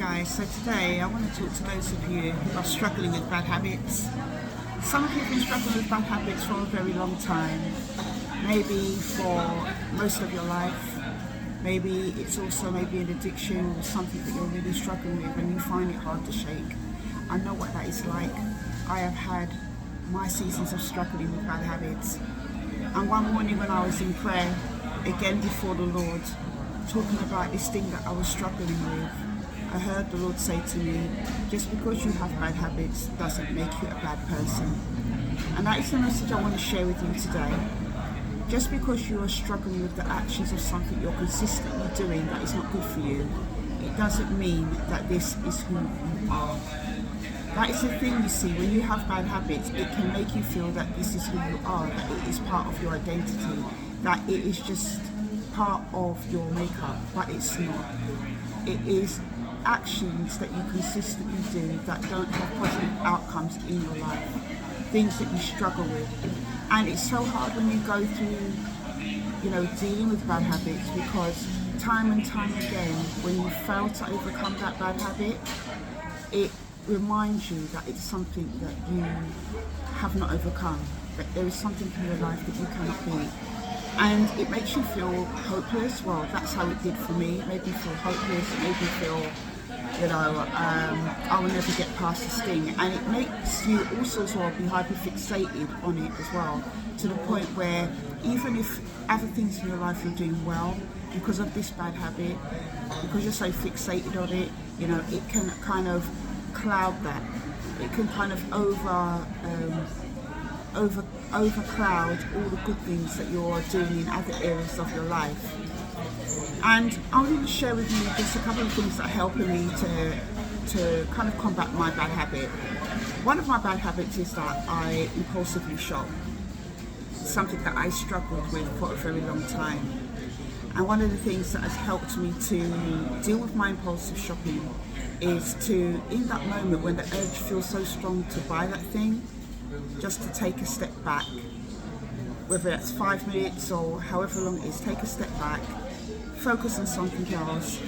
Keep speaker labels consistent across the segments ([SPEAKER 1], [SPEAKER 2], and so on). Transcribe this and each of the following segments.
[SPEAKER 1] guys, so today I want to talk to those of you who are struggling with bad habits. Some of you have been struggling with bad habits for a very long time, maybe for most of your life. Maybe it's also maybe an addiction or something that you're really struggling with and you find it hard to shake. I know what that is like. I have had my seasons of struggling with bad habits. And one morning when I was in prayer, again before the Lord, talking about this thing that I was struggling with, I heard the Lord say to me, just because you have bad habits doesn't make you a bad person. And that is the message I want to share with you today. Just because you are struggling with the actions of something you're consistently doing that is not good for you, it doesn't mean that this is who you are. That is the thing, you see, when you have bad habits, it can make you feel that this is who you are, that it is part of your identity, that it is just part of your makeup, but it's not. It is actions that you consistently do that don't have positive outcomes in your life, things that you struggle with. And it's so hard when you go through, dealing with bad habits, because time and time again, when you fail to overcome that bad habit, it reminds you that it's something that you have not overcome, that there is something in your life that you cannot beat. And it makes you feel hopeless. Well, that's how it did for me. It made me feel hopeless. It made me feel, I will never get past this thing. And it makes you also as well be hyper-fixated on it as well, to the point where even if other things in your life you're doing well, because of this bad habit, because you're so fixated on it, it can kind of cloud that. It can kind of overcloud all the good things that you're doing in other areas of your life. And I want to share with you just a couple of things that are helping me to kind of combat my bad habit. One of my bad habits is that I impulsively shop. It's something that I struggled with for a very long time. And one of the things that has helped me to deal with my impulsive shopping is to, in that moment when the urge feels so strong to buy that thing, just to take a step back, whether that's 5 minutes or however long it is, take a step back, focus on something else,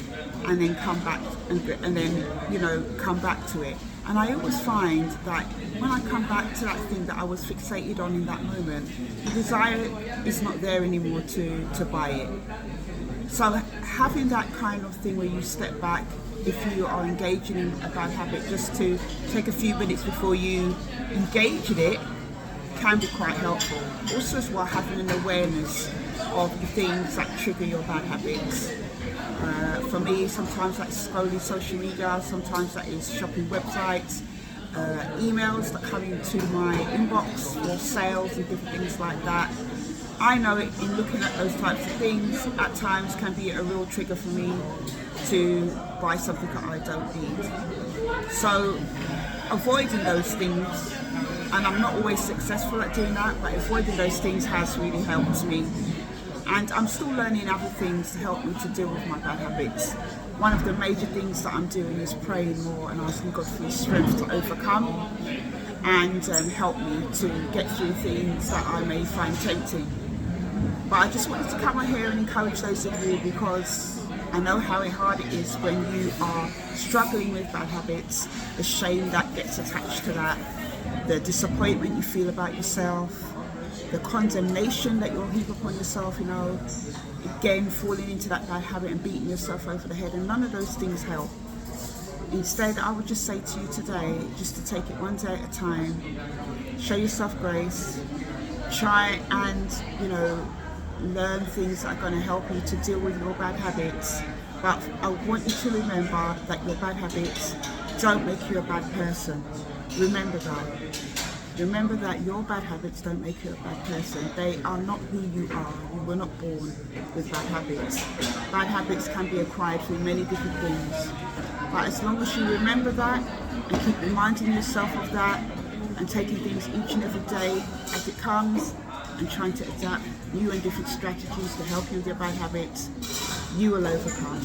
[SPEAKER 1] and then come back and then come back to it. And I always find that when I come back to that thing that I was fixated on in that moment, the desire is not there anymore to buy it. So having that kind of thing where you step back, if you are engaging in a bad habit, just to take a few minutes before you engage in it, can be quite helpful. Also as well, having an awareness of the things that trigger your bad habits. For me, sometimes that's scrolling social media, sometimes that is shopping websites, emails that come into my inbox for sales and different things like that. I know it, in looking at those types of things, at times can be a real trigger for me to buy something that I don't need. So avoiding those things, and I'm not always successful at doing that, but avoiding those things has really helped me. And I'm still learning other things to help me to deal with my bad habits. One of the major things that I'm doing is praying more and asking God for His strength to overcome and help me to get through things that I may find tempting. But I just wanted to come on here and encourage those of you, because I know how hard it is when you are struggling with bad habits, the shame that gets attached to that, the disappointment you feel about yourself, the condemnation that you'll heap upon yourself, again falling into that bad habit and beating yourself over the head, and none of those things help. Instead, I would just say to you today, just to take it one day at a time, show yourself grace, try and, learn things that are going to help you to deal with your bad habits. But I want you to remember that your bad habits don't make you a bad person. Remember that. Remember that your bad habits don't make you a bad person. They are not who you are. You were not born with bad habits. Bad habits can be acquired through many different things. But as long as you remember that and keep reminding yourself of that and taking things each and every day as it comes and trying to adapt new and different strategies to help you with your bad habits, you will overcome.